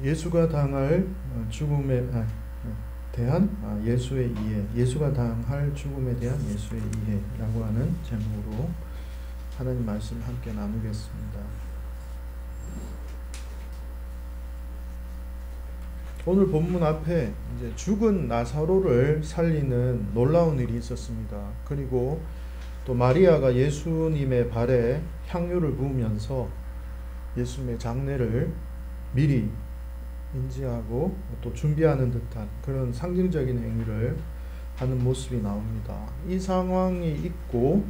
예수가 당할 죽음에 대한 예수의 이해, 예수가 당할 죽음에 대한 예수의 이해라고 하는 제목으로 하나님 말씀을 함께 나누겠습니다. 오늘 본문 앞에 이제 죽은 나사로를 살리는 놀라운 일이 있었습니다. 그리고 또 마리아가 예수님의 발에 향유를 부으면서 예수님의 장례를 미리 인지하고 또 준비하는 듯한 그런 상징적인 행위를 하는 모습이 나옵니다. 이 상황이 있고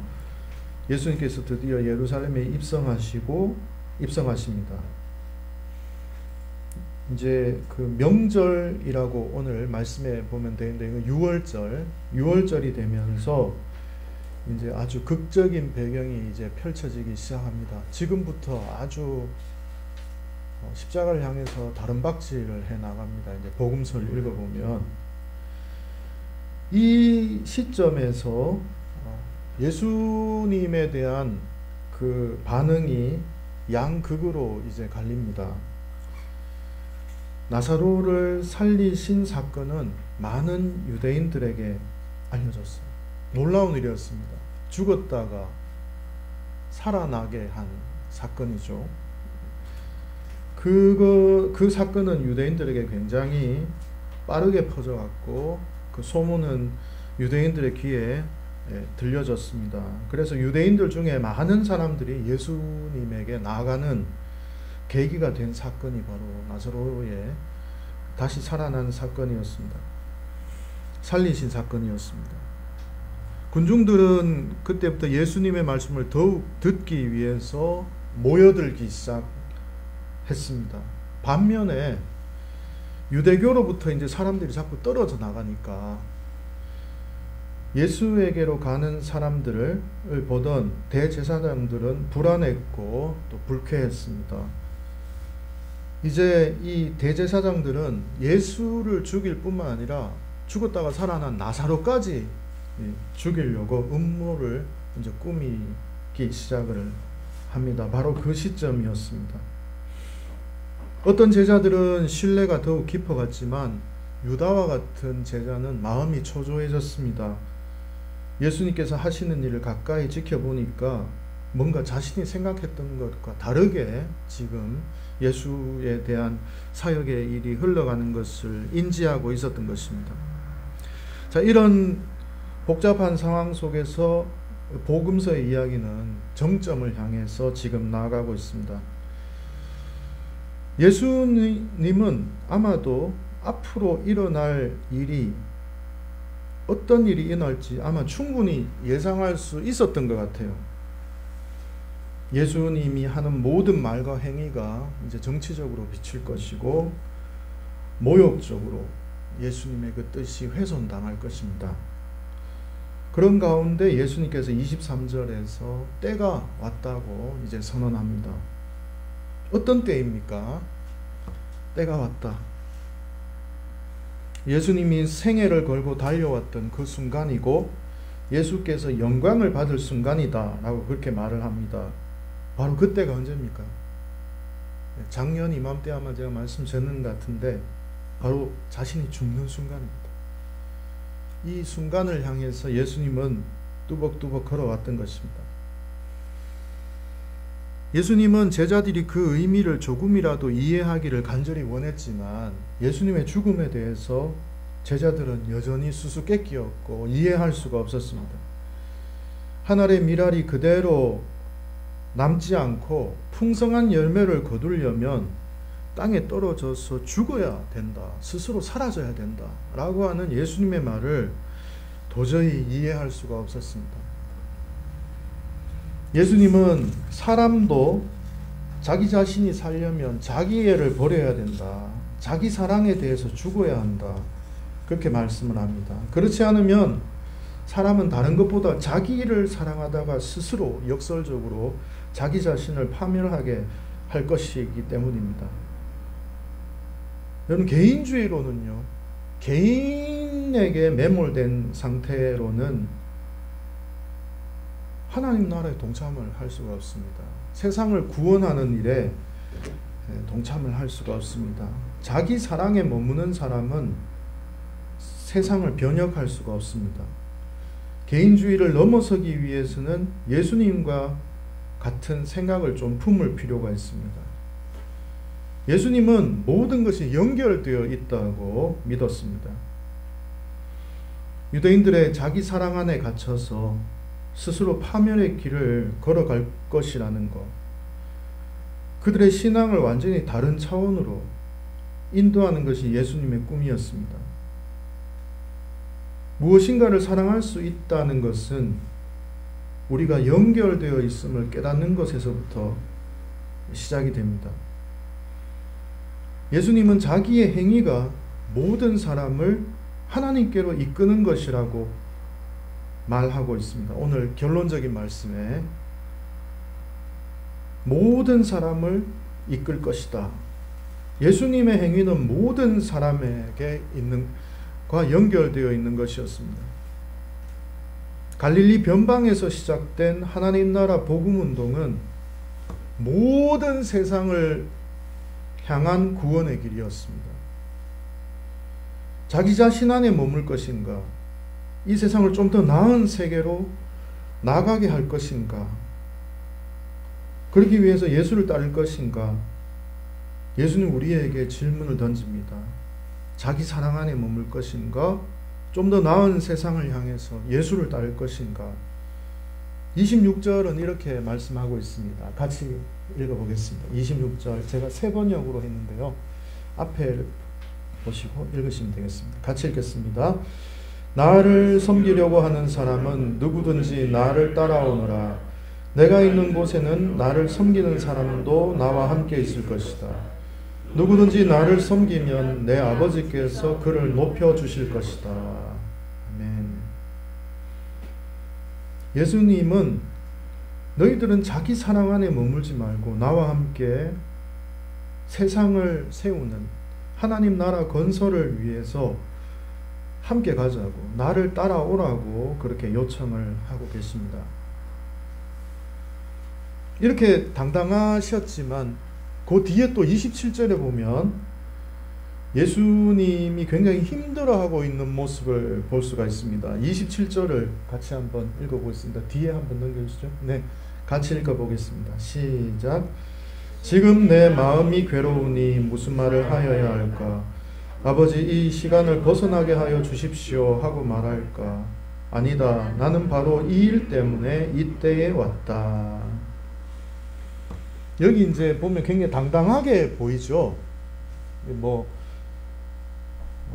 예수님께서 드디어 예루살렘에 입성하십니다. 이제 그 명절이라고 오늘 말씀에 보면 되는데, 6월절이 되면서 이제 아주 극적인 배경이 이제 펼쳐지기 시작합니다. 지금부터 아주 십자가를 향해서 다른 박질을 해 나갑니다. 이제 복음서를 읽어보면 이 시점에서 예수님에 대한 그 반응이 양극으로 이제 갈립니다. 나사로를 살리신 사건은 많은 유대인들에게 알려졌어요. 놀라운 일이었습니다. 죽었다가 살아나게 한 사건이죠. 그 사건은 유대인들에게 굉장히 빠르게 퍼져갔고 그 소문은 유대인들의 귀에 들려졌습니다. 그래서 유대인들 중에 많은 사람들이 예수님에게 나아가는 계기가 된 사건이 바로 나사로의 다시 살아난 사건이었습니다. 살리신 사건이었습니다. 군중들은 그때부터 예수님의 말씀을 더욱 듣기 위해서 모여들기 시작했습니다. 반면에 유대교로부터 이제 사람들이 자꾸 떨어져 나가니까 예수에게로 가는 사람들을 보던 대제사장들은 불안했고 또 불쾌했습니다. 이제 이 대제사장들은 예수를 죽일 뿐만 아니라 죽었다가 살아난 나사로까지 죽이려고 음모를 이제 꾸미기 시작을 합니다. 바로 그 시점이었습니다. 어떤 제자들은 신뢰가 더욱 깊어갔지만 유다와 같은 제자는 마음이 초조해졌습니다. 예수님께서 하시는 일을 가까이 지켜보니까 뭔가 자신이 생각했던 것과 다르게 지금 예수에 대한 사역의 일이 흘러가는 것을 인지하고 있었던 것입니다. 자, 이런 복잡한 상황 속에서 복음서의 이야기는 정점을 향해서 지금 나아가고 있습니다. 예수님은 아마도 앞으로 일어날 일이 어떤 일이 일어날지 아마 충분히 예상할 수 있었던 것 같아요. 예수님이 하는 모든 말과 행위가 이제 정치적으로 비칠 것이고 모욕적으로 예수님의 그 뜻이 훼손당할 것입니다. 그런 가운데 예수님께서 23절에서 때가 왔다고 이제 선언합니다. 어떤 때입니까? 때가 왔다. 예수님이 생애를 걸고 달려왔던 그 순간이고 예수께서 영광을 받을 순간이다 라고 그렇게 말을 합니다. 바로 그때가 언제입니까? 작년 이맘때 아마 제가 말씀드렸는 것 같은데 바로 자신이 죽는 순간입니다. 이 순간을 향해서 예수님은 뚜벅뚜벅 걸어왔던 것입니다. 예수님은 제자들이 그 의미를 조금이라도 이해하기를 간절히 원했지만 예수님의 죽음에 대해서 제자들은 여전히 수수께끼였고 이해할 수가 없었습니다. 한 알의 밀알이 그대로 남지 않고 풍성한 열매를 거두려면 땅에 떨어져서 죽어야 된다, 스스로 사라져야 된다 라고 하는 예수님의 말을 도저히 이해할 수가 없었습니다. 예수님은 사람도 자기 자신이 살려면 자기애를 버려야 된다, 자기 사랑에 대해서 죽어야 한다, 그렇게 말씀을 합니다. 그렇지 않으면 사람은 다른 것보다 자기를 사랑하다가 스스로 역설적으로 자기 자신을 파멸하게 할 것이기 때문입니다. 여러분, 개인주의로는요, 개인에게 매몰된 상태로는 하나님 나라에 동참을 할 수가 없습니다. 세상을 구원하는 일에 동참을 할 수가 없습니다. 자기 사랑에 머무는 사람은 세상을 변혁할 수가 없습니다. 개인주의를 넘어서기 위해서는 예수님과 같은 생각을 좀 품을 필요가 있습니다. 예수님은 모든 것이 연결되어 있다고 믿었습니다. 유대인들의 자기 사랑 안에 갇혀서 스스로 파멸의 길을 걸어갈 것이라는 것, 그들의 신앙을 완전히 다른 차원으로 인도하는 것이 예수님의 꿈이었습니다. 무엇인가를 사랑할 수 있다는 것은 우리가 연결되어 있음을 깨닫는 것에서부터 시작이 됩니다. 예수님은 자기의 행위가 모든 사람을 하나님께로 이끄는 것이라고 말하고 있습니다. 오늘 결론적인 말씀에 모든 사람을 이끌 것이다. 예수님의 행위는 모든 사람에게 과 연결되어 있는 것이었습니다. 갈릴리 변방에서 시작된 하나님 나라 복음 운동은 모든 세상을 향한 구원의 길이었습니다. 자기 자신 안에 머물 것인가? 이 세상을 좀 더 나은 세계로 나가게 할 것인가? 그러기 위해서 예수를 따를 것인가? 예수는 우리에게 질문을 던집니다. 자기 사랑 안에 머물 것인가? 좀 더 나은 세상을 향해서 예수를 따를 것인가? 26절은 이렇게 말씀하고 있습니다. 같이 읽어보겠습니다. 26절 제가 세 번역으로 했는데요. 앞에 보시고 읽으시면 되겠습니다. 같이 읽겠습니다. 나를 섬기려고 하는 사람은 누구든지 나를 따라오너라. 내가 있는 곳에는 나를 섬기는 사람도 나와 함께 있을 것이다. 누구든지 나를 섬기면 내 아버지께서 그를 높여주실 것이다. 아멘. 예수님은 너희들은 자기 사랑 안에 머물지 말고 나와 함께 세상을 세우는 하나님 나라 건설을 위해서 함께 가자고, 나를 따라오라고 그렇게 요청을 하고 계십니다. 이렇게 당당하셨지만 그 뒤에 또 27절에 보면 예수님이 굉장히 힘들어하고 있는 모습을 볼 수가 있습니다. 27절을 같이 한번 읽어보겠습니다. 뒤에 한번 넘겨주시죠. 네, 같이 읽어보겠습니다. 시작. 지금 내 마음이 괴로우니 무슨 말을 하여야 할까? 아버지, 이 시간을 벗어나게 하여 주십시오 하고 말할까? 아니다, 나는 바로 이 일 때문에 이때에 왔다. 여기 이제 보면 굉장히 당당하게 보이죠.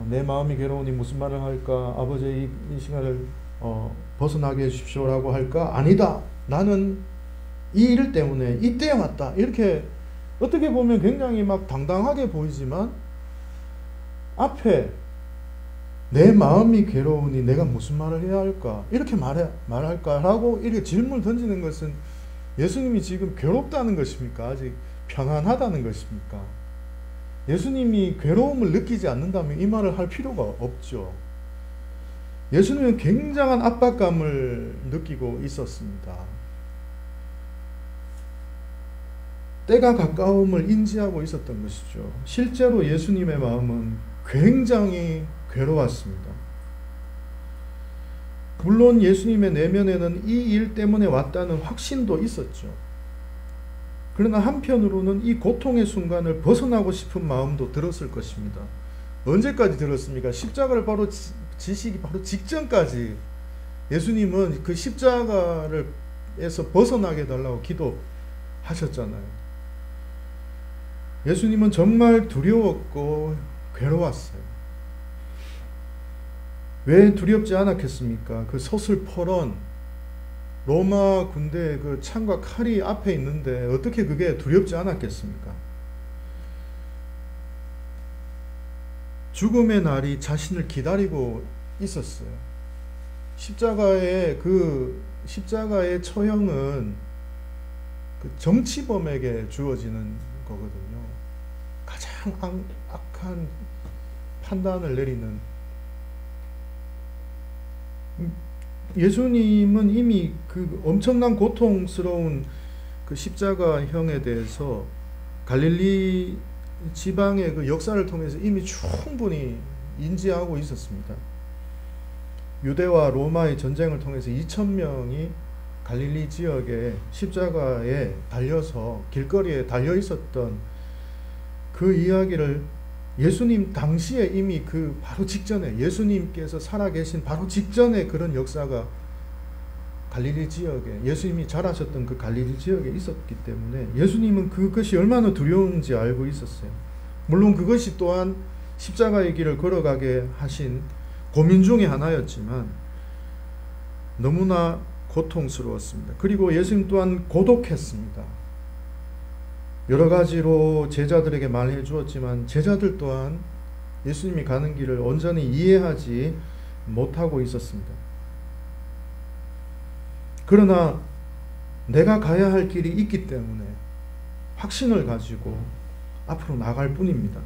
내 마음이 괴로우니 무슨 말을 할까? 아버지, 이 시간을 벗어나게 해주십시오라고 할까? 아니다, 나는 이 일 때문에 이때에 왔다. 이렇게 어떻게 보면 굉장히 막 당당하게 보이지만 앞에 내 마음이 괴로우니 내가 무슨 말을 해야 할까? 이렇게 말할까라고 이렇게 질문을 던지는 것은 예수님이 지금 괴롭다는 것입니까? 아직 평안하다는 것입니까? 예수님이 괴로움을 느끼지 않는다면 이 말을 할 필요가 없죠. 예수님은 굉장한 압박감을 느끼고 있었습니다. 때가 가까움을 인지하고 있었던 것이죠. 실제로 예수님의 마음은 굉장히 괴로웠습니다. 물론 예수님의 내면에는 이 일 때문에 왔다는 확신도 있었죠. 그러나 한편으로는 이 고통의 순간을 벗어나고 싶은 마음도 들었을 것입니다. 언제까지 들었습니까? 십자가를 바로 지시기 바로 직전까지 예수님은 그 십자가에서 벗어나게 해달라고 기도하셨잖아요. 예수님은 정말 두려웠고 괴로웠어요. 왜 두렵지 않았겠습니까? 그 서슬퍼런 로마 군대의 그 창과 칼이 앞에 있는데 어떻게 그게 두렵지 않았겠습니까? 죽음의 날이 자신을 기다리고 있었어요. 십자가의 처형은 그 정치범에게 주어지는 거거든요. 가장 악한 판단을 내리는. 예수님은 이미 그 엄청난 고통스러운 그 십자가형에 대해서 갈릴리 지방의 그 역사를 통해서 이미 충분히 인지하고 있었습니다. 유대와 로마의 전쟁을 통해서 2,000명이 갈릴리 지역에 십자가에 달려서 길거리에 달려 있었던 그 이야기를 예수님 당시에 이미 그 바로 직전에, 예수님께서 살아계신 바로 직전에 그런 역사가 갈릴리 지역에, 예수님이 자라셨던 그 갈릴리 지역에 있었기 때문에 예수님은 그것이 얼마나 두려운지 알고 있었어요. 물론 그것이 또한 십자가의 길을 걸어가게 하신 고민 중의 하나였지만 너무나 고통스러웠습니다. 그리고 예수님 또한 고독했습니다. 여러 가지로 제자들에게 말해 주었지만 제자들 또한 예수님이 가는 길을 온전히 이해하지 못하고 있었습니다. 그러나 내가 가야 할 길이 있기 때문에 확신을 가지고 앞으로 나갈 뿐입니다.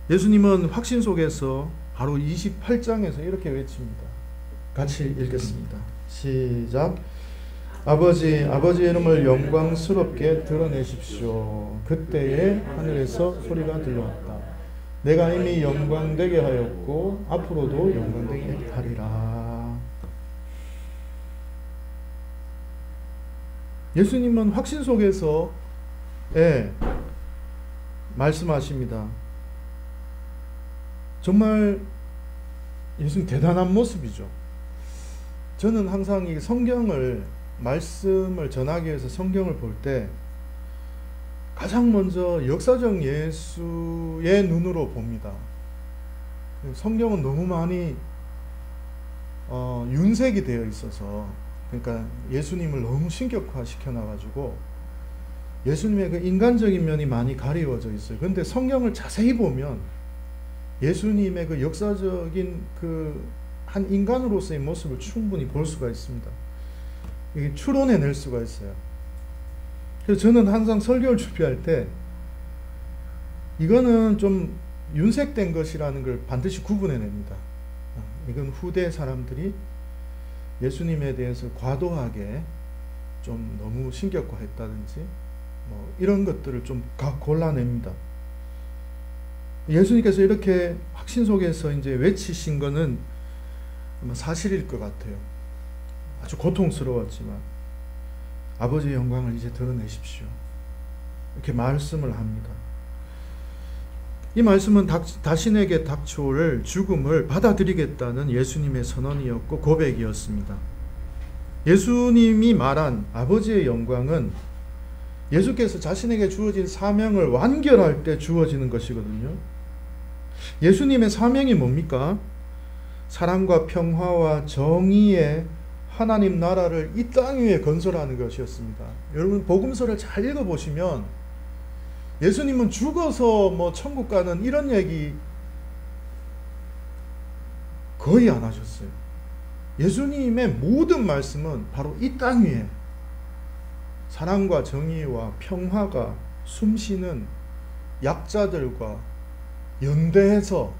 예수님은 확신 속에서 바로 28장에서 이렇게 외칩니다. 같이 읽겠습니다. 시작. 아버지의 이름을 영광스럽게 드러내십시오. 그때에 하늘에서 소리가 들려왔다. 내가 이미 영광되게 하였고 앞으로도 영광되게 하리라. 예수님은 확신 속에서 말씀하십니다. 정말 예수님 대단한 모습이죠. 저는 항상 이 성경을, 말씀을 전하기 위해서 성경을 볼 때 가장 먼저 역사적 예수의 눈으로 봅니다. 성경은 너무 많이 윤색이 되어 있어서, 그러니까 예수님을 너무 신격화 시켜놔가지고 예수님의 그 인간적인 면이 많이 가리워져 있어요. 그런데 성경을 자세히 보면 예수님의 그 역사적인 그 한 인간으로서의 모습을 충분히 볼 수가 있습니다. 이게 추론해낼 수가 있어요. 그래서 저는 항상 설교를 준비할 때 이거는 좀 윤색된 것이라는 걸 반드시 구분해냅니다. 이건 후대 사람들이 예수님에 대해서 과도하게 좀 너무 신격화했다든지 뭐 이런 것들을 좀 골라냅니다. 예수님께서 이렇게 확신 속에서 이제 외치신 거는 아마 사실일 것 같아요. 아주 고통스러웠지만 아버지의 영광을 이제 드러내십시오. 이렇게 말씀을 합니다. 이 말씀은 자신에게 닥쳐올 죽음을 받아들이겠다는 예수님의 선언이었고 고백이었습니다. 예수님이 말한 아버지의 영광은 예수께서 자신에게 주어진 사명을 완결할 때 주어지는 것이거든요. 예수님의 사명이 뭡니까? 사랑과 평화와 정의의 하나님 나라를 이 땅 위에 건설하는 것이었습니다. 여러분 복음서를 잘 읽어보시면 예수님은 죽어서 뭐 천국 가는 이런 얘기 거의 안 하셨어요. 예수님의 모든 말씀은 바로 이 땅 위에 사랑과 정의와 평화가 숨쉬는 약자들과 연대해서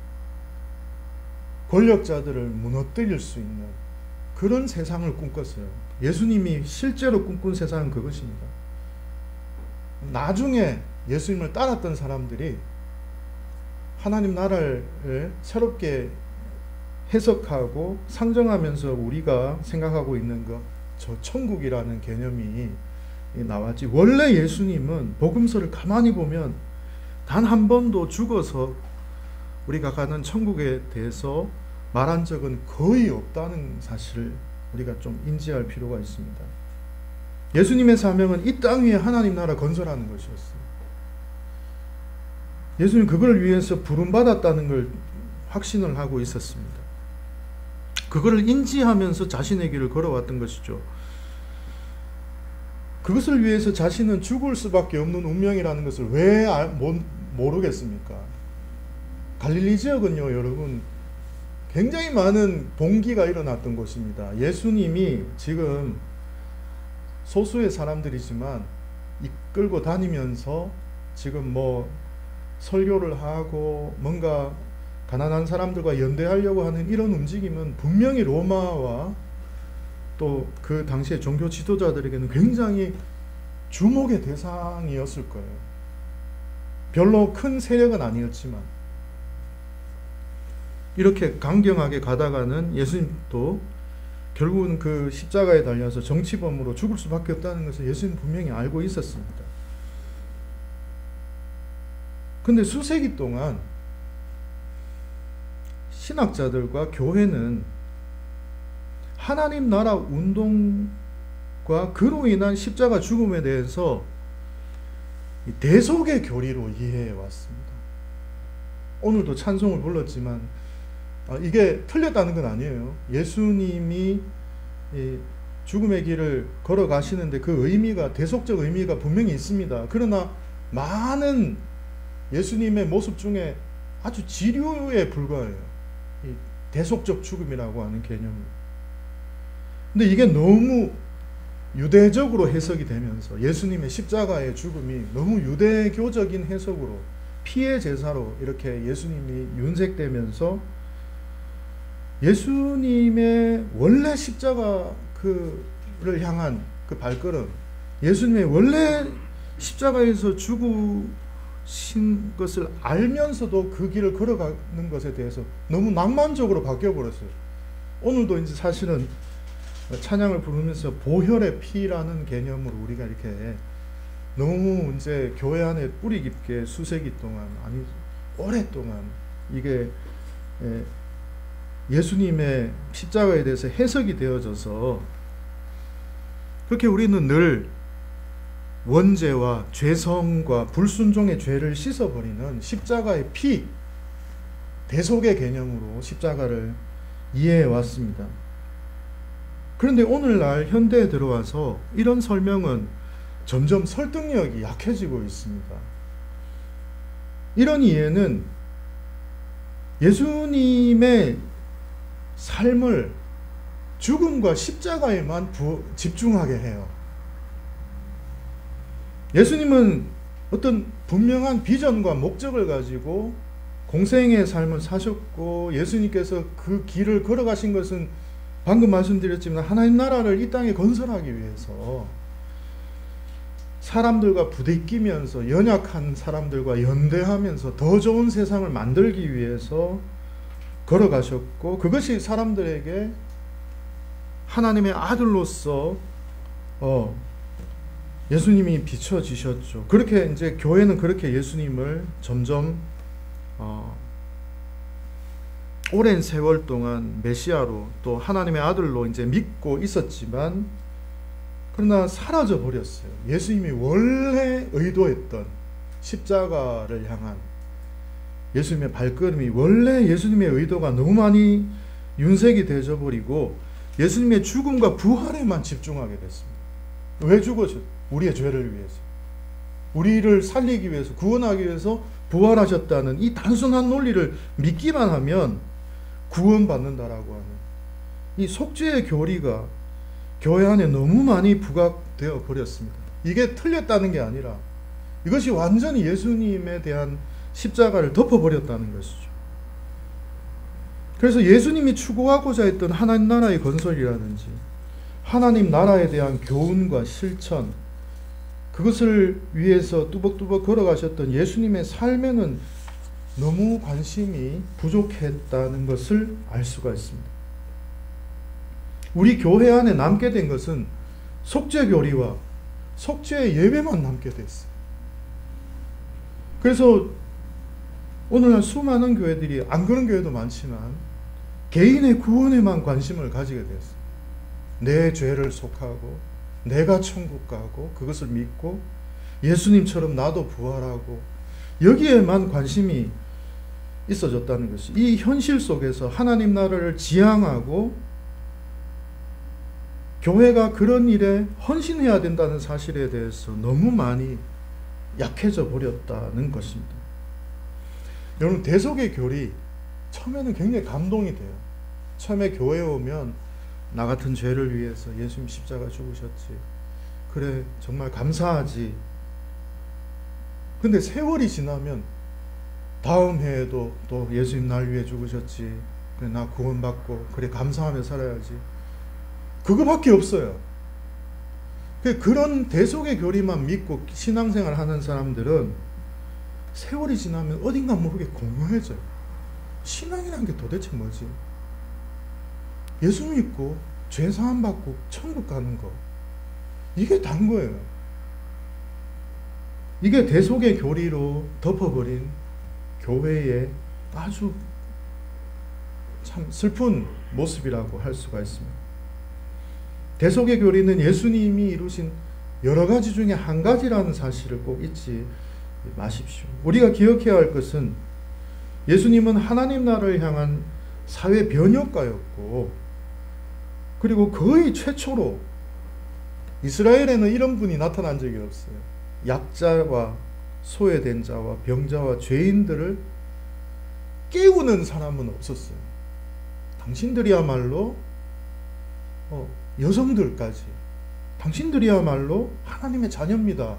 권력자들을 무너뜨릴 수 있는 그런 세상을 꿈꿨어요. 예수님이 실제로 꿈꾼 세상은 그것입니다. 나중에 예수님을 따랐던 사람들이 하나님 나라를 새롭게 해석하고 상정하면서 우리가 생각하고 있는 저 천국이라는 개념이 나왔지. 원래 예수님은 복음서를 가만히 보면 단 한 번도 죽어서 우리가 가는 천국에 대해서 말한 적은 거의 없다는 사실을 우리가 좀 인지할 필요가 있습니다. 예수님의 사명은 이 땅 위에 하나님 나라 건설하는 것이었어요. 예수님 그걸 위해서 부름받았다는 걸 확신을 하고 있었습니다. 그거를 인지하면서 자신의 길을 걸어왔던 것이죠. 그것을 위해서 자신은 죽을 수밖에 없는 운명이라는 것을 왜 모르겠습니까? 갈릴리 지역은요, 여러분, 굉장히 많은 봉기가 일어났던 곳입니다. 예수님이 지금 소수의 사람들이지만 이끌고 다니면서 지금 뭐 설교를 하고 뭔가 가난한 사람들과 연대하려고 하는 이런 움직임은 분명히 로마와 또 그 당시의 종교 지도자들에게는 굉장히 주목의 대상이었을 거예요. 별로 큰 세력은 아니었지만 이렇게 강경하게 가다가는 예수님도 결국은 그 십자가에 달려서 정치범으로 죽을 수밖에 없다는 것을 예수님 분명히 알고 있었습니다. 근데 수세기 동안 신학자들과 교회는 하나님 나라 운동과 그로 인한 십자가 죽음에 대해서 대속의 교리로 이해해 왔습니다. 오늘도 찬송을 불렀지만 이게 틀렸다는 건 아니에요. 예수님이 죽음의 길을 걸어가시는데 그 의미가, 대속적 의미가 분명히 있습니다. 그러나 많은 예수님의 모습 중에 아주 지류에 불과해요. 이 대속적 죽음이라고 하는 개념은. 근데 이게 너무 유대적으로 해석이 되면서 예수님의 십자가의 죽음이 너무 유대교적인 해석으로 피의 제사로 이렇게 예수님이 윤색되면서 예수님의 원래 십자가 그를 향한 그 발걸음, 예수님의 원래 십자가에서 죽으신 것을 알면서도 그 길을 걸어가는 것에 대해서 너무 낭만적으로 바뀌어버렸어요. 오늘도 이제 사실은 찬양을 부르면서 보혈의 피라는 개념으로 우리가 이렇게 너무 이제 교회 안에 뿌리 깊게 수세기 동안, 아니 오랫동안 이게 예수님의 십자가에 대해서 해석이 되어져서 그렇게 우리는 늘 원죄와 죄성과 불순종의 죄를 씻어버리는 십자가의 피, 대속의 개념으로 십자가를 이해해 왔습니다. 그런데 오늘날 현대에 들어와서 이런 설명은 점점 설득력이 약해지고 있습니다. 이런 이해는 예수님의 삶을 죽음과 십자가에만 집중하게 해요. 예수님은 어떤 분명한 비전과 목적을 가지고 공생의 삶을 사셨고, 예수님께서 그 길을 걸어가신 것은 방금 말씀드렸지만 하나님 나라를 이 땅에 건설하기 위해서 사람들과 부대끼면서, 연약한 사람들과 연대하면서 더 좋은 세상을 만들기 위해서 걸어가셨고, 그것이 사람들에게 하나님의 아들로서 예수님이 비춰지셨죠. 그렇게 이제 교회는 그렇게 예수님을 점점 오랜 세월 동안 메시아로, 또 하나님의 아들로 이제 믿고 있었지만, 그러나 사라져 버렸어요. 예수님이 원래 의도했던 십자가를 향한 예수님의 발걸음이, 원래 예수님의 의도가 너무 많이 윤색이 되어 버리고 예수님의 죽음과 부활에만 집중하게 됐습니다. 왜 죽으셨어요? 우리의 죄를 위해서, 우리를 살리기 위해서, 구원하기 위해서 부활하셨다는 이 단순한 논리를 믿기만 하면 구원받는다라고 하는 이 속죄의 교리가 교회 안에 너무 많이 부각되어 버렸습니다. 이게 틀렸다는 게 아니라 이것이 완전히 예수님에 대한 십자가를 덮어버렸다는 것이죠. 그래서 예수님이 추구하고자 했던 하나님 나라의 건설이라든지 하나님 나라에 대한 교훈과 실천, 그것을 위해서 뚜벅뚜벅 걸어가셨던 예수님의 삶에는 너무 관심이 부족했다는 것을 알 수가 있습니다. 우리 교회 안에 남게 된 것은 속죄 교리와 속죄의 예배만 남게 됐어요. 그래서 오늘날 수많은 교회들이, 안 그런 교회도 많지만 개인의 구원에만 관심을 가지게 됐어요. 내 죄를 속하고 내가 천국 가고 그것을 믿고 예수님처럼 나도 부활하고 여기에만 관심이 있어졌다는 것이, 이 현실 속에서 하나님 나라를 지향하고 교회가 그런 일에 헌신해야 된다는 사실에 대해서 너무 많이 약해져 버렸다는 것입니다. 여러분, 대속의 교리 처음에는 굉장히 감동이 돼요. 처음에 교회에 오면 나 같은 죄를 위해서 예수님 십자가 죽으셨지, 그래 정말 감사하지. 근데 세월이 지나면 다음 해에도 또 예수님 날 위해 죽으셨지, 그래 나 구원받고 그래 감사하며 살아야지, 그거밖에 없어요. 그런 대속의 교리만 믿고 신앙생활 하는 사람들은 세월이 지나면 어딘가 모르게 공허해져요. 신앙이란 게 도대체 뭐지? 예수 믿고 죄 사함 받고 천국 가는 거, 이게 단 거예요. 이게 대속의 교리로 덮어버린 교회의 아주 참 슬픈 모습이라고 할 수가 있습니다. 대속의 교리는 예수님이 이루신 여러 가지 중에 한 가지라는 사실을 꼭 잊지 마십시오. 우리가 기억해야 할 것은 예수님은 하나님 나라를 향한 사회 변혁가였고, 그리고 거의 최초로 이스라엘에는 이런 분이 나타난 적이 없어요. 약자와 소외된 자와 병자와 죄인들을 깨우는 사람은 없었어요. 당신들이야말로 여성들까지 당신들이야말로 하나님의 자녀입니다.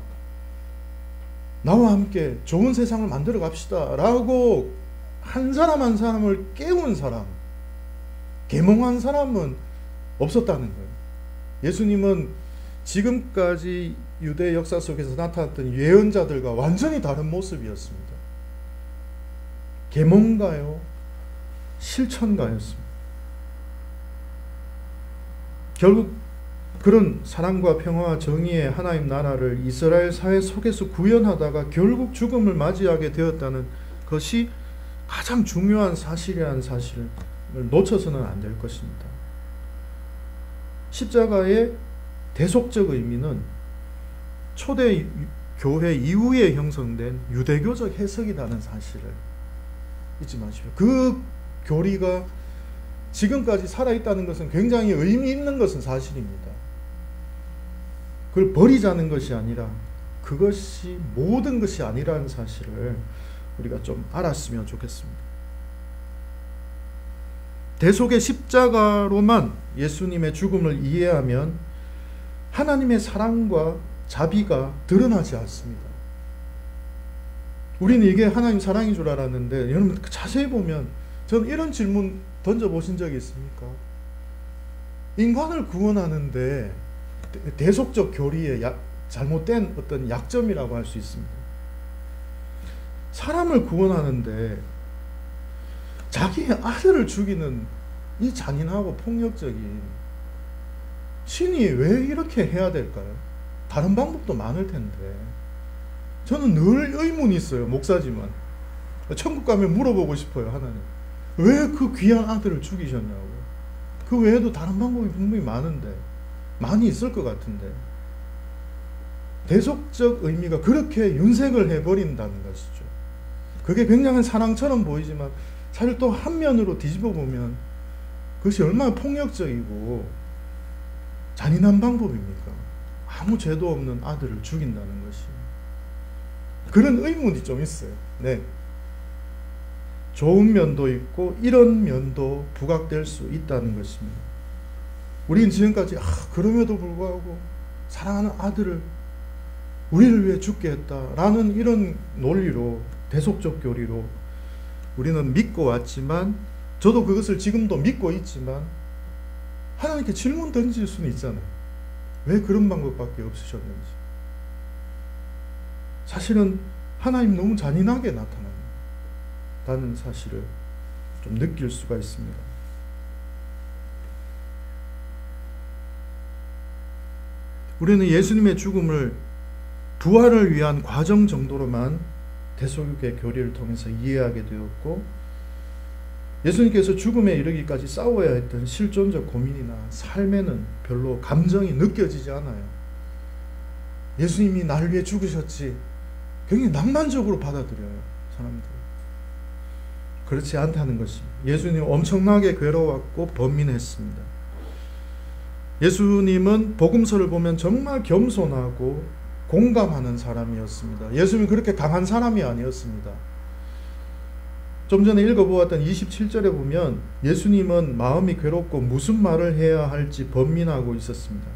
나와 함께 좋은 세상을 만들어 갑시다 라고 한 사람 한 사람을 깨운 사람, 계몽한 사람은 없었다는 거예요. 예수님은 지금까지 유대 역사 속에서 나타났던 예언자들과 완전히 다른 모습이었습니다. 계몽가요, 실천가였습니다. 결국 그런 사랑과 평화와 정의의 하나님 나라를 이스라엘 사회 속에서 구현하다가 결국 죽음을 맞이하게 되었다는 것이 가장 중요한 사실이라는 사실을 놓쳐서는 안 될 것입니다. 십자가의 대속적 의미는 초대 교회 이후에 형성된 유대교적 해석이라는 사실을 잊지 마십시오. 그 교리가 지금까지 살아있다는 것은 굉장히 의미 있는 것은 사실입니다. 그걸 버리자는 것이 아니라 그것이 모든 것이 아니라는 사실을 우리가 좀 알았으면 좋겠습니다. 대속의 십자가로만 예수님의 죽음을 이해하면 하나님의 사랑과 자비가 드러나지 않습니다. 우리는 이게 하나님 사랑인 줄 알았는데, 여러분 자세히 보면 저는 이런 질문 던져보신 적이 있습니까? 인간을 구원하는데 대속적 교리의 잘못된 어떤 약점이라고 할 수 있습니다. 사람을 구원하는데 자기의 아들을 죽이는 이 잔인하고 폭력적인 신이 왜 이렇게 해야 될까요? 다른 방법도 많을 텐데. 저는 늘 의문이 있어요. 목사지만 천국 가면 물어보고 싶어요. 하나님, 왜 그 귀한 아들을 죽이셨냐고. 그 외에도 다른 방법이 분명히 많은데, 많이 있을 것 같은데. 대속적 의미가 그렇게 윤색을 해버린다는 것이죠. 그게 굉장한 사랑처럼 보이지만 사실 또 한면으로 뒤집어 보면 그것이 얼마나 폭력적이고 잔인한 방법입니까? 아무 죄도 없는 아들을 죽인다는 것이. 그런 의문이 좀 있어요. 네. 좋은 면도 있고 이런 면도 부각될 수 있다는 것입니다. 우리는 지금까지 그럼에도 불구하고 사랑하는 아들을 우리를 위해 죽게 했다라는 이런 논리로, 대속적 교리로 우리는 믿고 왔지만, 저도 그것을 지금도 믿고 있지만 하나님께 질문 던질 수는 있잖아요. 왜 그런 방법밖에 없으셨는지. 사실은 하나님 너무 잔인하게 나타난다는 사실을 좀 느낄 수가 있습니다. 우리는 예수님의 죽음을 부활을 위한 과정 정도로만 대속의 교리를 통해서 이해하게 되었고, 예수님께서 죽음에 이르기까지 싸워야 했던 실존적 고민이나 삶에는 별로 감정이 느껴지지 않아요. 예수님이 나를 위해 죽으셨지, 굉장히 낭만적으로 받아들여요, 사람들. 그렇지 않다는 것입니다. 예수님 엄청나게 괴로웠고 번민했습니다. 예수님은 복음서를 보면 정말 겸손하고 공감하는 사람이었습니다. 예수님은 그렇게 강한 사람이 아니었습니다. 좀 전에 읽어보았던 27절에 보면 예수님은 마음이 괴롭고 무슨 말을 해야 할지 번민하고 있었습니다.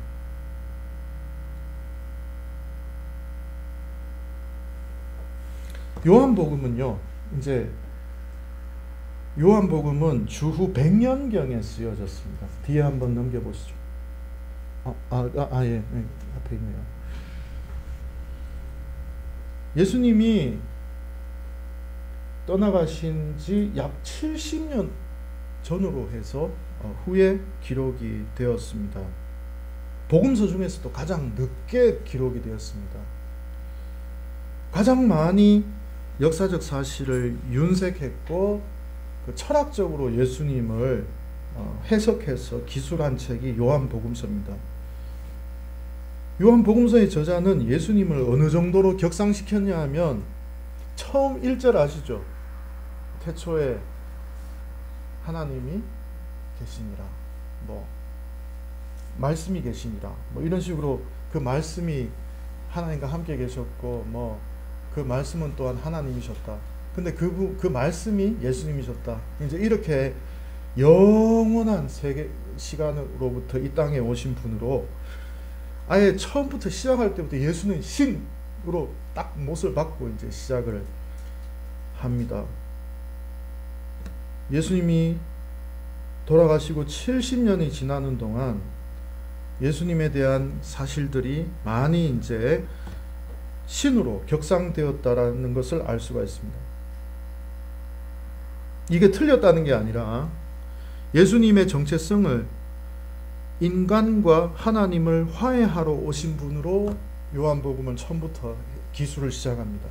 요한복음은요, 요한복음은 주후 100년경에 쓰여졌습니다. 뒤에 한번 넘겨보시죠. 예, 앞에 있네요. 예수님이 떠나가신 지 약 70년 전으로 해서 후에 기록이 되었습니다. 복음서 중에서도 가장 늦게 기록이 되었습니다. 가장 많이 역사적 사실을 윤색했고 철학적으로 예수님을 해석해서 기술한 책이 요한복음서입니다. 요한복음서의 저자는 예수님을 어느 정도로 격상시켰냐 하면 처음 1절 아시죠? 태초에 하나님이 계시니라, 말씀이 계시니라, 이런 식으로 그 말씀이 하나님과 함께 계셨고 그 말씀은 또한 하나님이셨다. 근데 그 말씀이 예수님이셨다. 이제 이렇게 영원한 세계 시간으로부터 이 땅에 오신 분으로 아예 처음부터 시작할 때부터 예수는 신으로 딱 못을 박고 이제 시작을 합니다. 예수님이 돌아가시고 70년이 지나는 동안 예수님에 대한 사실들이 많이 이제 신으로 격상되었다라는 것을 알 수가 있습니다. 이게 틀렸다는 게 아니라 예수님의 정체성을 인간과 하나님을 화해하러 오신 분으로 요한복음은 처음부터 기술을 시작합니다.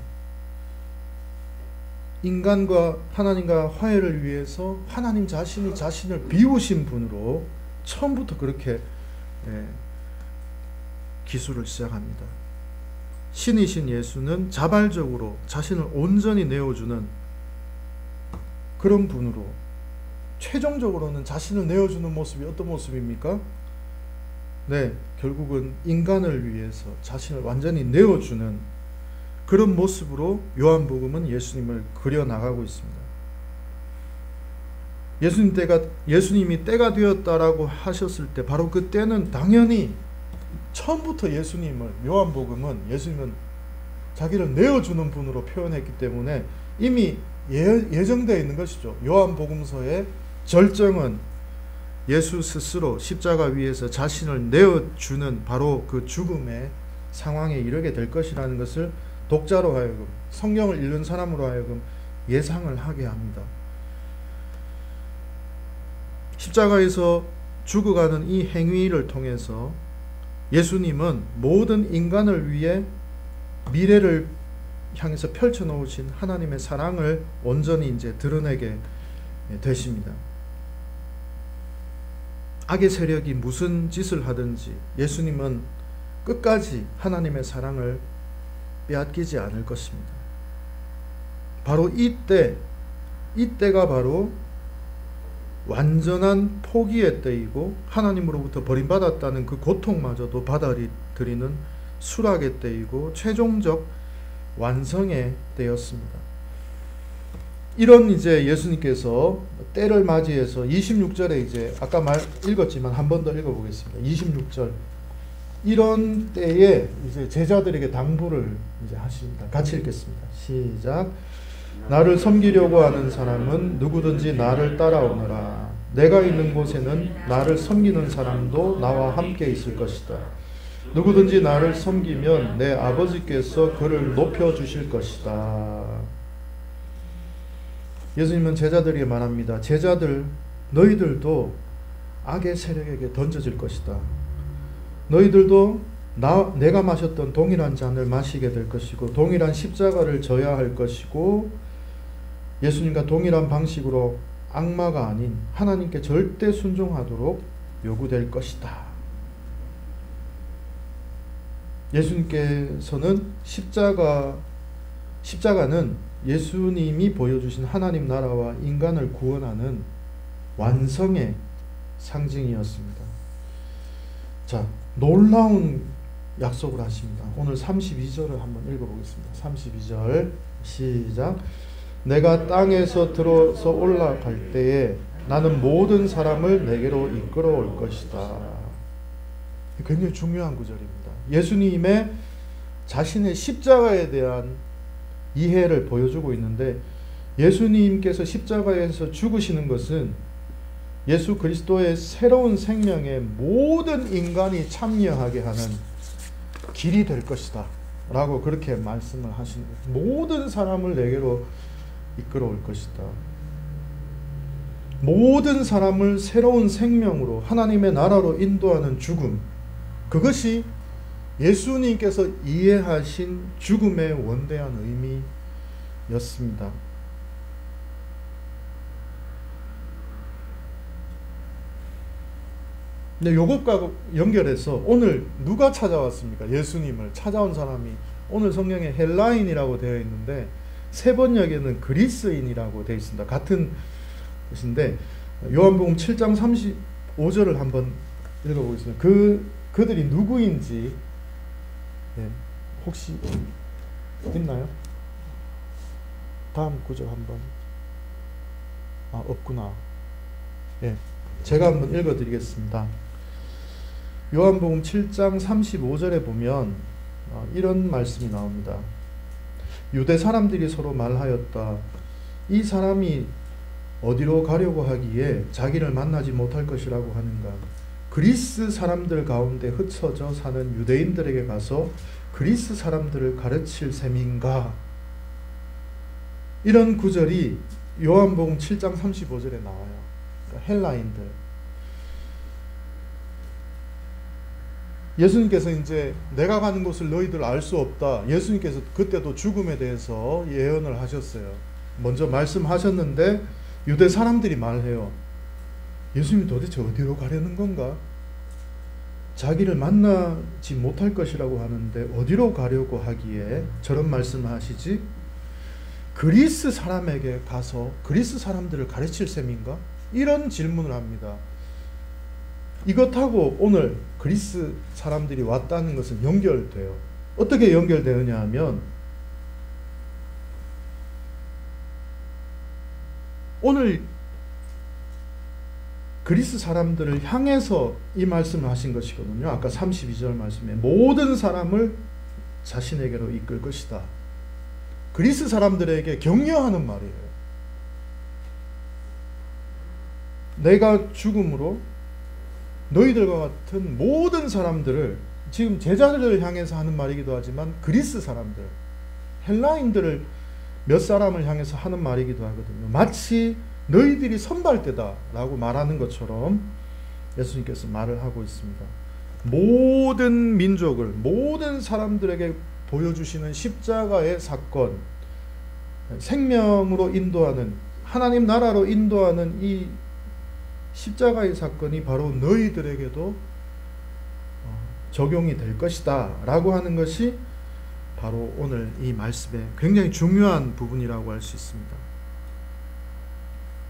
인간과 하나님과 화해를 위해서 하나님 자신이 자신을 비우신 분으로 처음부터 그렇게 기술을 시작합니다. 신이신 예수는 자발적으로 자신을 온전히 내어주는 그런 분으로, 최종적으로는 자신을 내어주는 모습이 어떤 모습입니까? 결국은 인간을 위해서 자신을 완전히 내어주는 그런 모습으로 요한복음은 예수님을 그려나가고 있습니다. 예수님이 때가 되었다라고 하셨을 때 바로 그 때는 당연히 처음부터 요한복음은 예수님은 자기를 내어주는 분으로 표현했기 때문에 이미 예정되어 있는 것이죠. 요한복음서의 절정은 예수 스스로 십자가 위에서 자신을 내어주는 바로 그 죽음의 상황에 이르게 될 것이라는 것을 독자로 하여금, 성경을 읽는 사람으로 하여금 예상을 하게 합니다. 십자가에서 죽어가는 이 행위를 통해서 예수님은 모든 인간을 위해 미래를 향해서 펼쳐놓으신 하나님의 사랑을 온전히 이제 드러내게 되십니다. 악의 세력이 무슨 짓을 하든지 예수님은 끝까지 하나님의 사랑을 빼앗기지 않을 것입니다. 바로 이때가 바로 완전한 포기의 때이고 하나님으로부터 버림받았다는 그 고통마저도 받아들이는 수락의 때이고 최종적 완성의 때였습니다. 이런 이제 예수님께서 때를 맞이해서 26절에 이제 아까 읽었지만 한 번 더 읽어보겠습니다. 26절. 이런 때에 이제 제자들에게 당부를 이제 하십니다. 같이 읽겠습니다. 시작. 나를 섬기려고 하는 사람은 누구든지 나를 따라오너라. 내가 있는 곳에는 나를 섬기는 사람도 나와 함께 있을 것이다. 누구든지 나를 섬기면 내 아버지께서 그를 높여주실 것이다. 예수님은 제자들에게 말합니다. 제자들, 너희들도 악의 세력에게 던져질 것이다. 너희들도 내가 마셨던 동일한 잔을 마시게 될 것이고 동일한 십자가를 져야 할 것이고 예수님과 동일한 방식으로 악마가 아닌 하나님께 절대 순종하도록 요구될 것이다. 예수님께서는 십자가는 예수님이 보여주신 하나님 나라와 인간을 구원하는 완성의 상징이었습니다. 자, 놀라운 약속을 하십니다. 오늘 32절을 한번 읽어보겠습니다. 32절 시작. 내가 땅에서 들어서 올라갈 때에 나는 모든 사람을 내게로 이끌어 올 것이다. 굉장히 중요한 구절입니다. 예수님의 자신의 십자가에 대한 이해를 보여주고 있는데 예수님께서 십자가에서 죽으시는 것은 예수 그리스도의 새로운 생명에 모든 인간이 참여하게 하는 길이 될 것이다 라고 그렇게 말씀을 하신 거예요. 모든 사람을 내게로 이끌어올 것이다. 모든 사람을 새로운 생명으로 하나님의 나라로 인도하는 죽음, 그것이 예수님께서 이해하신 죽음의 원대한 의미였습니다. 근데 요것과 연결해서 오늘 누가 찾아왔습니까? 예수님을 찾아온 사람이 오늘 성경에 헬라인이라고 되어 있는데 세 번역에는 그리스인이라고 되어 있습니다. 같은 것인데 요한복음 7장 35절을 한번 읽어보겠습니다. 그들이 누구인지 혹시 있나요? 다음 구절 한번. 없구나. 제가 한번 읽어드리겠습니다. 요한복음 7장 35절에 보면 이런 말씀이 나옵니다. 유대 사람들이 서로 말하였다. 이 사람이 어디로 가려고 하기에 자기를 만나지 못할 것이라고 하는가. 그리스 사람들 가운데 흩어져 사는 유대인들에게 가서 그리스 사람들을 가르칠 셈인가. 이런 구절이 요한복음 7장 35절에 나와요. 그러니까 헬라인들. 예수님께서 이제 내가 가는 곳을 너희들 알 수 없다. 예수님께서 그때도 죽음에 대해서 예언을 하셨어요. 먼저 말씀하셨는데 유대 사람들이 말해요. 예수님이 도대체 어디로 가려는 건가? 자기를 만나지 못할 것이라고 하는데 어디로 가려고 하기에 저런 말씀을 하시지? 그리스 사람에게 가서 그리스 사람들을 가르칠 셈인가? 이런 질문을 합니다. 이것하고 오늘 그리스 사람들이 왔다는 것은 연결돼요. 어떻게 연결되느냐 하면 오늘 그리스 사람들을 향해서 이 말씀을 하신 것이거든요. 아까 32절 말씀에 모든 사람을 자신에게로 이끌 것이다. 그리스 사람들에게 격려하는 말이에요. 내가 죽음으로 너희들과 같은 모든 사람들을, 지금 제자들을 향해서 하는 말이기도 하지만 그리스 사람들, 헬라인들을 몇 사람을 향해서 하는 말이기도 하거든요. 마치 너희들이 선발대다 라고 말하는 것처럼 예수님께서 말을 하고 있습니다. 모든 민족을, 모든 사람들에게 보여주시는 십자가의 사건, 생명으로 인도하는, 하나님 나라로 인도하는 이 십자가의 사건이 바로 너희들에게도 적용이 될 것이다 라고 하는 것이 바로 오늘 이 말씀의 굉장히 중요한 부분이라고 할 수 있습니다.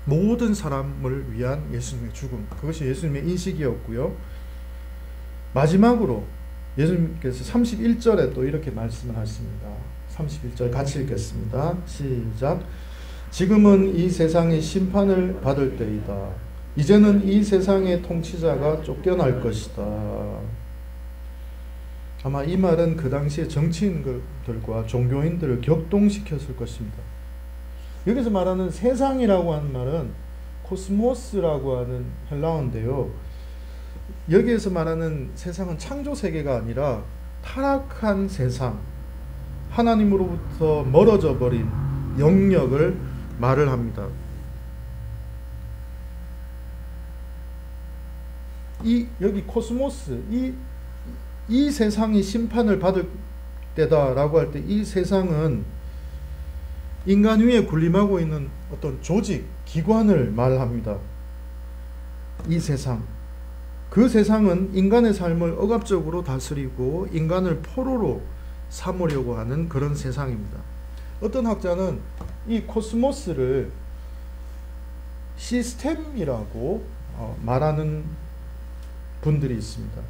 모든 사람을 위한 예수님의 죽음, 그것이 예수님의 인식이었고요. 마지막으로 예수님께서 31절에 또 이렇게 말씀을 하십니다. 31절 같이 읽겠습니다. 시작. 지금은 이 세상이 심판을 받을 때이다. 이제는 이 세상의 통치자가 쫓겨날 것이다. 아마 이 말은 그 당시에 정치인들과 종교인들을 격동시켰을 것입니다. 여기서 말하는 세상이라고 하는 말은 코스모스라고 하는 헬라어인데요. 여기에서 말하는 세상은 창조 세계가 아니라 타락한 세상, 하나님으로부터 멀어져 버린 영역을 말을 합니다. 여기 코스모스, 이 세상이 심판을 받을 때다라고 할 때 이 세상은 인간 위에 군림하고 있는 어떤 조직, 기관을 말합니다. 이 세상. 그 세상은 인간의 삶을 억압적으로 다스리고 인간을 포로로 삼으려고 하는 그런 세상입니다. 어떤 학자는 이 코스모스를 시스템이라고 말하는 분들이 있습니다.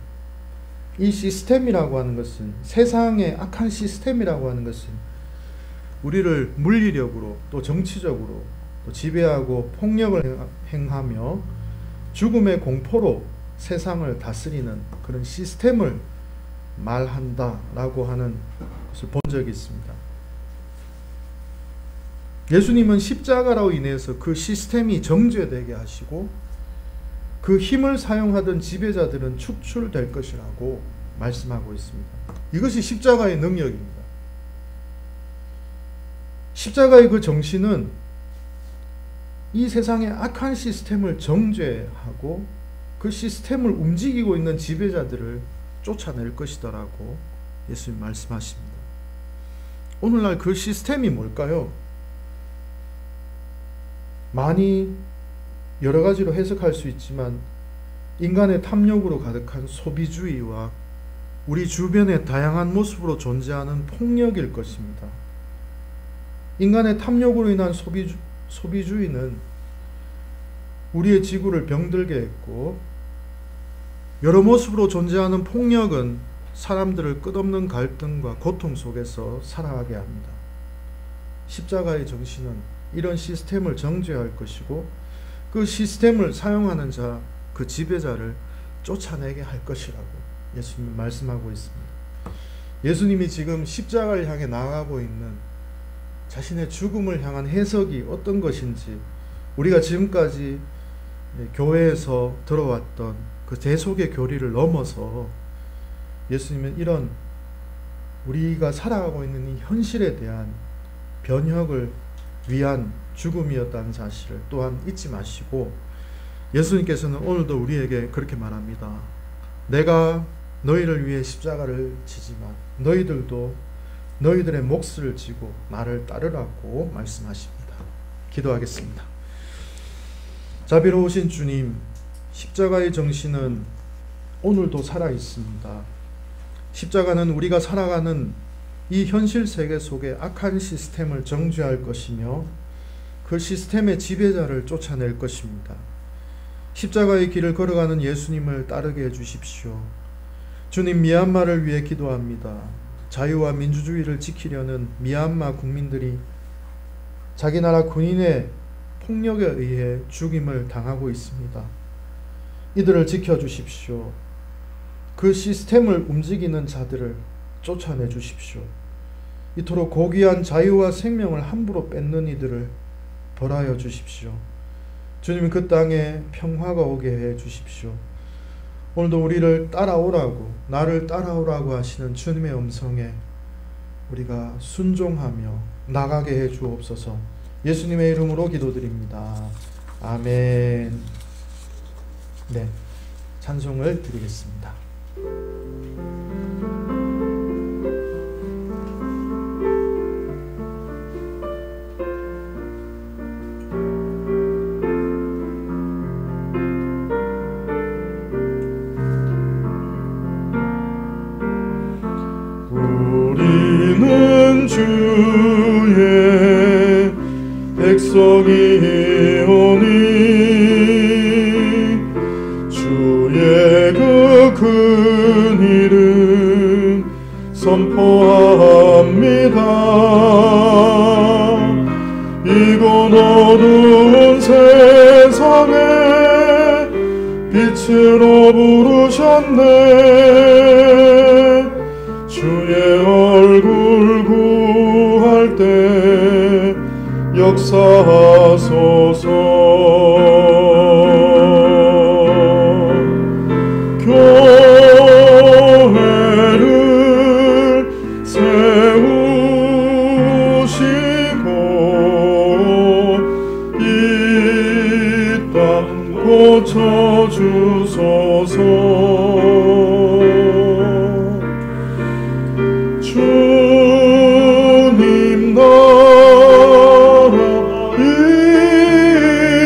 이 시스템이라고 하는 것은, 세상의 악한 시스템이라고 하는 것은 우리를 물리력으로 또 정치적으로 또 지배하고 폭력을 행하며 죽음의 공포로 세상을 다스리는 그런 시스템을 말한다라고 하는 것을 본 적이 있습니다. 예수님은 십자가로 인해서 그 시스템이 정죄되게 하시고 그 힘을 사용하던 지배자들은 축출될 것이라고 말씀하고 있습니다. 이것이 십자가의 능력입니다. 십자가의 그 정신은 이 세상의 악한 시스템을 정죄하고 그 시스템을 움직이고 있는 지배자들을 쫓아낼 것이다라고 예수님 말씀하십니다. 오늘날 그 시스템이 뭘까요? 많이 여러 가지로 해석할 수 있지만 인간의 탐욕으로 가득한 소비주의와 우리 주변의 다양한 모습으로 존재하는 폭력일 것입니다. 인간의 탐욕으로 인한 소비주의는 우리의 지구를 병들게 했고, 여러 모습으로 존재하는 폭력은 사람들을 끝없는 갈등과 고통 속에서 살아가게 합니다. 십자가의 정신은 이런 시스템을 정죄할 것이고, 그 시스템을 사용하는 자, 그 지배자를 쫓아내게 할 것이라고 예수님은 말씀하고 있습니다. 예수님이 지금 십자가를 향해 나아가고 있는 자신의 죽음을 향한 해석이 어떤 것인지, 우리가 지금까지 교회에서 들어왔던 그 대속의 교리를 넘어서 예수님은 이런 우리가 살아가고 있는 이 현실에 대한 변혁을 위한 죽음이었다는 사실을 또한 잊지 마시고, 예수님께서는 오늘도 우리에게 그렇게 말합니다. 내가 너희를 위해 십자가를 지지만 너희들도 너희들의 몫을 지고 나를 따르라고 말씀하십니다. 기도하겠습니다. 자비로우신 주님, 십자가의 정신은 오늘도 살아있습니다. 십자가는 우리가 살아가는 이 현실 세계 속에 악한 시스템을 정죄할 것이며 그 시스템의 지배자를 쫓아낼 것입니다. 십자가의 길을 걸어가는 예수님을 따르게 해주십시오. 주님, 미얀마를 위해 기도합니다. 자유와 민주주의를 지키려는 미얀마 국민들이 자기 나라 군인의 폭력에 의해 죽임을 당하고 있습니다. 이들을 지켜주십시오. 그 시스템을 움직이는 자들을 쫓아내 주십시오. 이토록 고귀한 자유와 생명을 함부로 뺏는 이들을 벌하여 주십시오. 주님, 그 땅에 평화가 오게 해 주십시오. 오늘도 우리를 따라오라고, 나를 따라오라고 하시는 주님의 음성에 우리가 순종하며 나가게 해 주옵소서. 예수님의 이름으로 기도드립니다. 아멘. 네, 찬송을 드리겠습니다. 우리는 주의 백성이오니 주의 그 큰 이름 선포합니다. 이곳 어두운 세상에 빛으로 부르셨네. 주의 얼굴 구할 때 역사하소서. 교회를 세우시고 이 땅 고쳐주소서. 주님 나라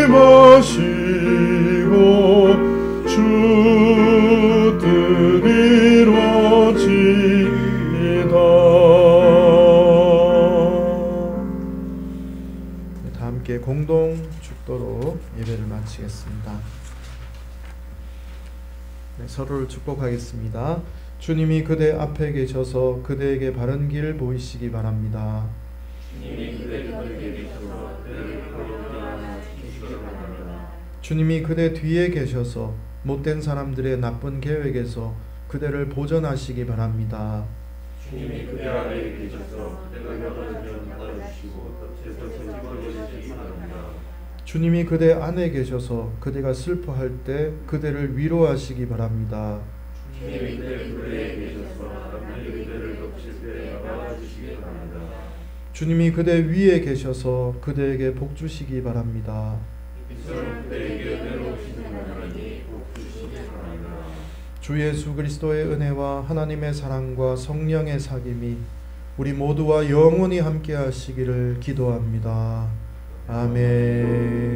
임하시고 주 뜻 이루어지이다. 다 함께 공동 축도로 예배를 마치겠습니다. 네, 서로를 축복하겠습니다. 주님이 그대 앞에 계셔서 그대에게 바른 길 보이시기 바랍니다. 주님이 그대 뒤에 계셔서 못된 사람들의 나쁜 계획에서 그대를 보전하시기 바랍니다. 주님이 그대 아래에 계셔서 그대가 떨어지면 따라주시고 제 곁에 지켜주시기 바랍니다. 주님이 그대 안에 계셔서 그대가 슬퍼할 때 그대를 위로하시기 바랍니다. 주님이 그대 굴레에 계셔서 하나님이 그대를 덮칠 때 막아주시기 바랍니다. 주님이 그대 위에 계셔서 그대에게 복 주시기 바랍니다. 이처럼 그대에게 은혜로우신 하나님이 복 주시기 바랍니다. 주 예수 그리스도의 은혜와 하나님의 사랑과 성령의 사귐이 우리 모두와 영원히 함께 하시기를 기도합니다. 아멘.